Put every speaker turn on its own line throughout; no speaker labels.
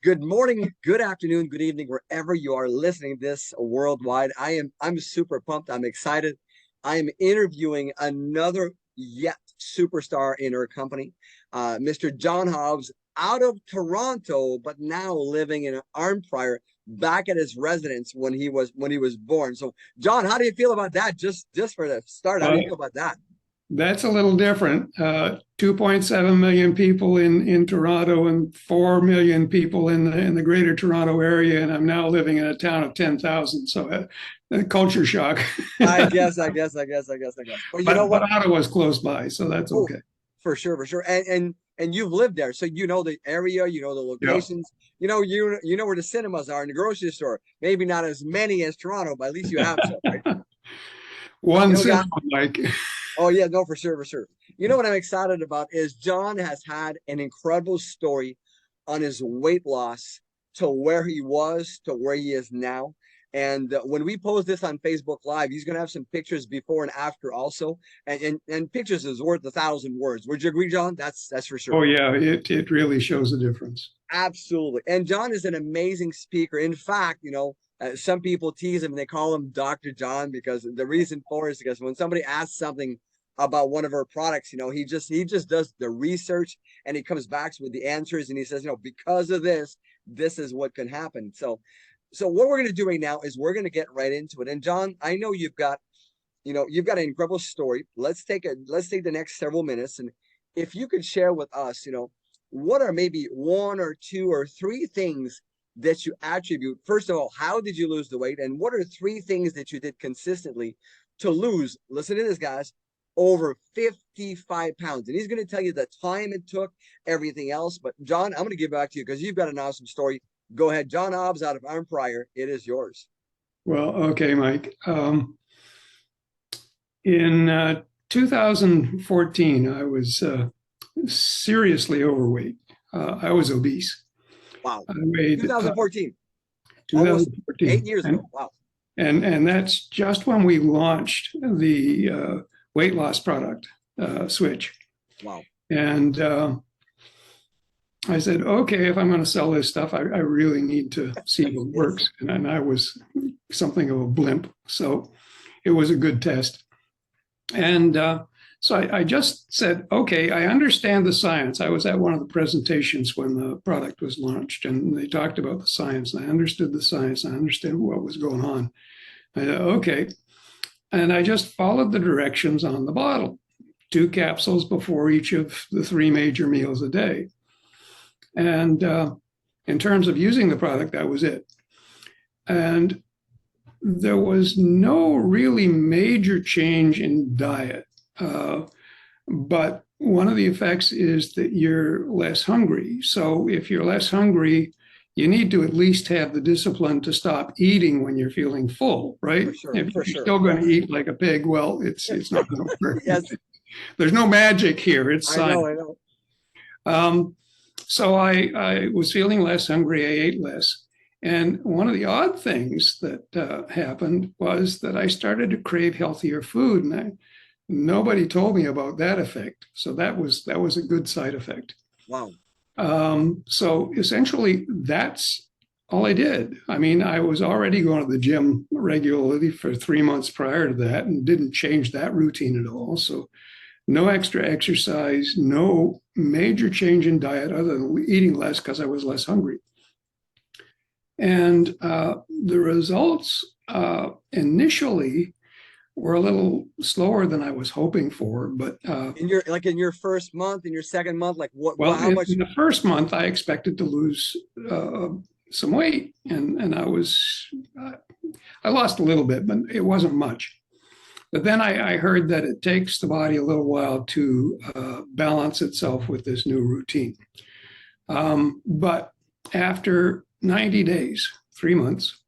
Good morning, good afternoon, good evening, wherever you are listening this worldwide. I'm super pumped. I'm excited. I am interviewing another yet superstar in our company, Mr. John Hobbs, out of Toronto, but now living in Arnprior, back at his residence when he was born. So, John, how do you feel about that? Just for the start, how do
Well,
you feel about that?
that's a little different. 2.7 million people in Toronto and 4 million people in the greater Toronto area. And I'm now living in a town of 10,000. So a culture shock.
I guess. Well, you know
But
what?
Ottawa's close by. So that's
Oh,
okay.
for sure. And you've lived there, so you know the area, you know the
Yeah.
locations, you know where the cinemas are and the grocery store. Maybe not as many as Toronto, but at least you have some, right? You
One
know,
cinema,
guys.
Mike.
Oh yeah, no, for sure. You know what I'm excited about is John has had an incredible story on his weight loss to where he was to where he is now. And when we post this on Facebook Live, he's going to have some pictures before and after also. And pictures is worth 1,000 words. Would you agree, John? That's for sure.
Oh, yeah. It really shows a difference.
Absolutely. And John is an amazing speaker. In fact, some people tease him and they call him Dr. John because the reason for it is because when somebody asks something about one of our products, he just does the research and he comes back with the answers and he says, because of this, this is what can happen. So what we're going to do right now is we're going to get right into it. And John, I know you've got an incredible story. Let's take the next several minutes, and if you could share with us, what are maybe one or two or three things that you attribute. First of all, how did you lose the weight, and what are three things that you did consistently to lose? Listen to this, guys. Over 55 pounds. And he's going to tell you the time it took, everything else. But John, I'm going to give it back to you because you've got an awesome story. Go ahead. John Hobbs out of Arnprior. It is yours.
Well, okay, Mike. In 2014, I was seriously overweight. I was obese.
Wow.
I weighed
2014, almost
2014,
8 years ago. Wow.
and that's just when we launched the weight loss product switch.
Wow.
And I said, okay, if I'm going to sell this stuff, I really need to see if it
Yes.
works. And I was something of a blimp, so it was a good test. And so I just said, okay, I understand the science. I was at one of the presentations when the product was launched, and they talked about the science, and I understood the science. I understood what was going on. I said, okay. And I just followed the directions on the bottle, 2 capsules before each of the 3 major meals a day. And in terms of using the product, that was it. And there was no really major change in diet. But one of the effects is that you're less hungry. So if you're less hungry, you need to at least have the discipline to stop eating when you're feeling full, right?
For sure.
If
For
you're
sure.
still going to
Yes.
eat like a pig, well, it's not going to work.
Yes.
There's no magic here. It's
I know.
science.
I know.
Um, so I was feeling less hungry. I ate less. And one of the odd things that happened was that I started to crave healthier food, and nobody told me about that effect. So that was a good side effect.
Wow.
So essentially, that's all I did. I mean, I was already going to the gym regularly for 3 months prior to that, and didn't change that routine at all. So no extra exercise, no major change in diet other than eating less because I was less hungry. And the results initially were a little slower than I was hoping for. But
In your first month, in your second month, like
well,
how much?
in the first month, I expected to lose some weight, and I lost a little bit, but it wasn't much. But then I heard that it takes the body a little while to balance itself with this new routine. But after 90 days, 3 months,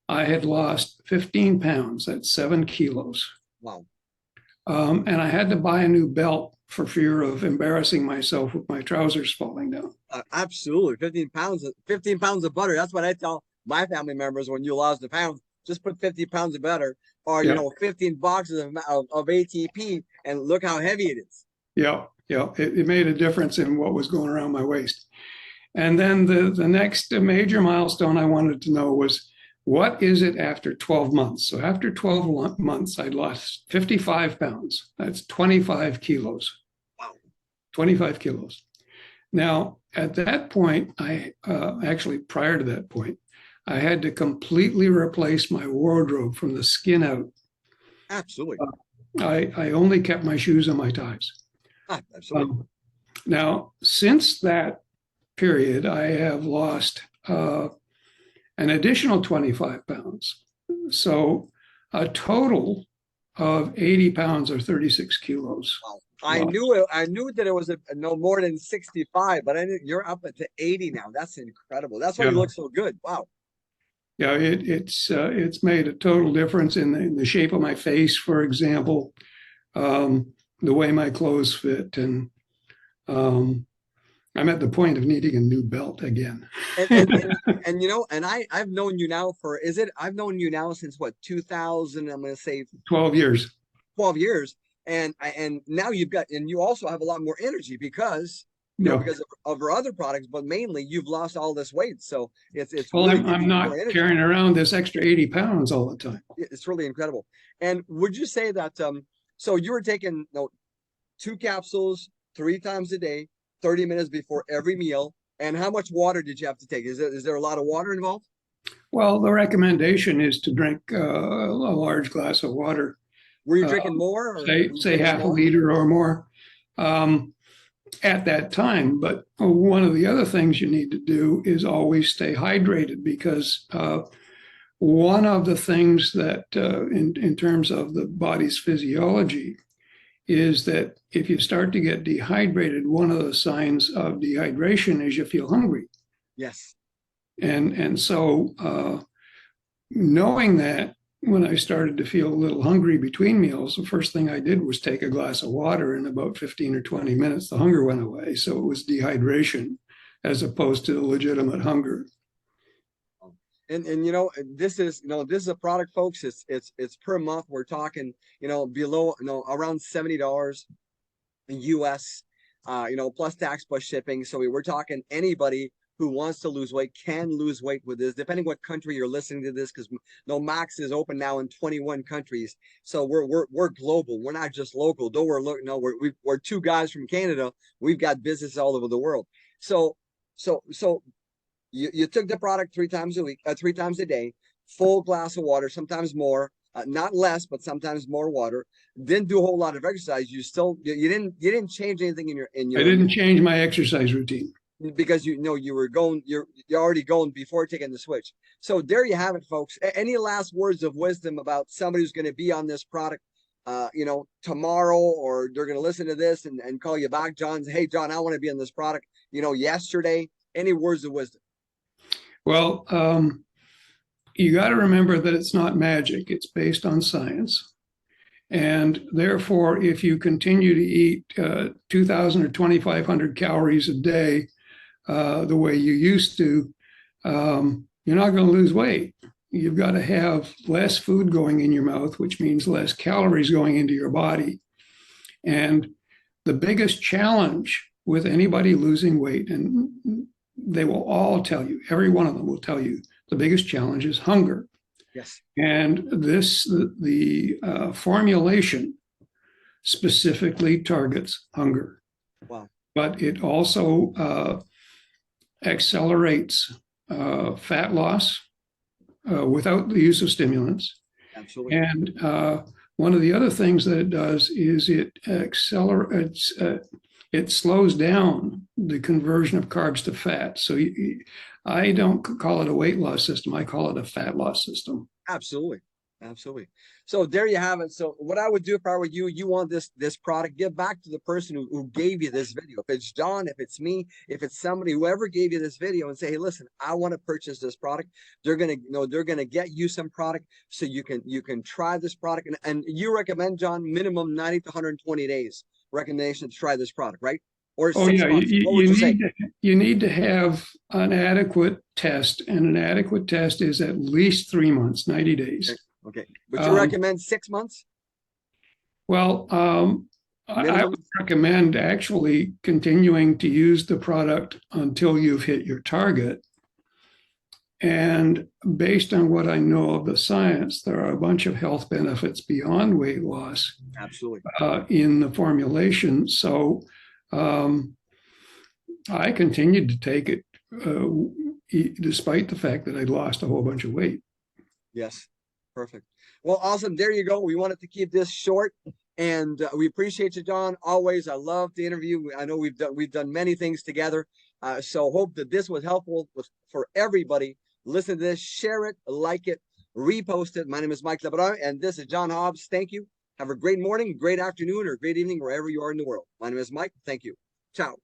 I had lost 15 pounds. That's 7 kilos.
Wow.
And I had to buy a new belt for fear of embarrassing myself with my trousers falling down.
Absolutely. 15 pounds of butter. That's what I tell my family members when you lost the pounds. Just put 50 pounds of butter or,
Yeah,
15 boxes of ATP and look how heavy it is.
yeah, yeah. It made a difference in what was going around my waist. And then the next major milestone I wanted to know was, what is it after 12 months? So after 12 months, I'd lost 55 pounds. That's 25 kilos.
Wow.
25 kilos. Now, at that point, actually prior to that point, I had to completely replace my wardrobe from the skin out.
Absolutely.
I only kept my shoes and my ties.
Absolutely.
Now, since that period, I have lost an additional 25 pounds. So a total of 80 pounds or 36 kilos.
Wow. I knew that it was no more than 65, but you're up to 80 now. That's incredible. That's why you look so good. Wow.
Yeah, it's made a total difference in the shape of my face, for example, the way my clothes fit, and I'm at the point of needing a new belt again.
And you know, and I've known you now for I've known you now since what, 2000, I'm going to say
12 years.
12 years. And now you also have a lot more energy because
Yeah.
because of our other products, but mainly you've lost all this weight. So it's
Well,
really
I'm not carrying around this extra 80 pounds all the time.
It's really incredible. And would you say that so you were taking 2 capsules 3 times a day, 30 minutes before every meal? And how much water did you have to take? Is there a lot of water involved?
Well, the recommendation is to drink a large glass of water.
Were you drinking more? Or
say half a liter or more at that time. But one of the other things you need to do is always stay hydrated, because one of the things that in terms of the body's physiology is that if you start to get dehydrated, one of the signs of dehydration is you feel hungry.
Yes.
And so knowing that, when I started to feel a little hungry between meals, the first thing I did was take a glass of water. In about 15 or 20 minutes, the hunger went away. So it was dehydration as opposed to legitimate hunger.
And this is a product, folks. It's per month. We're talking below around $70 US, plus tax plus shipping. So we're talking anybody who wants to lose weight can lose weight with this, depending what country you're listening to this, because Max is open now in 21 countries. So we're global. We're not just local. Though we're two guys from Canada. We've got business all over the world. So you took the product 3 times a week, 3 times a day, full glass of water, sometimes more, not less, but sometimes more water. Didn't do a whole lot of exercise. You didn't change anything in your.
I didn't change my exercise routine,
because you're already going before taking the switch. So there you have it, folks. Any last words of wisdom about somebody who's going to be on this product tomorrow, or they're going to listen to this and call you back, John, say, hey John, I want to be on this product yesterday? Any words of wisdom?
Well, you got to remember that it's not magic. It's based on science. And therefore, if you continue to eat 2,000 or 2,500 calories a day the way you used to, you're not going to lose weight. You've got to have less food going in your mouth, which means less calories going into your body. And the biggest challenge with anybody losing weight, and they will all tell you, every one of them will tell you, the biggest challenge is hunger.
Yes.
And the formulation specifically targets hunger.
Wow.
But it also accelerates fat loss without the use of stimulants.
Absolutely.
And one of the other things that it does is it accelerates, it slows down the conversion of carbs to fat. So I don't call it a weight loss system. I call it a fat loss system.
Absolutely. Absolutely. So there you have it. So what I would do if I were you, you want this product, give back to the person who gave you this video. If it's John, if it's me, if it's somebody, whoever gave you this video, and say, hey, listen, I want to purchase this product. They're gonna get you some product so you can try this product. And you recommend, John, minimum 90 to 120 days recommendation to try this product, right? Or 6 months. What would you say?
You need to have an adequate test, and an adequate test is at least 3 months, 90 days.
Okay. Would you recommend 6 months?
Well, I would
Minimum.
recommend actually continuing to use the product until you've hit your target. And based on what I know of the science, there are a bunch of health benefits beyond weight loss
Absolutely.
in the formulation. So I continued to take it despite the fact that I'd lost a whole bunch of weight.
Yes. Perfect. Well, awesome. There you go. We wanted to keep this short, and we appreciate you, John. Always, I love the interview. I know we've done many things together. So hope that this was helpful for everybody. Listen to this, share it, like it, repost it. My name is Mike Lebaron, and this is John Hobbs. Thank you. Have a great morning, great afternoon, or great evening wherever you are in the world. My name is Mike. Thank you. Ciao.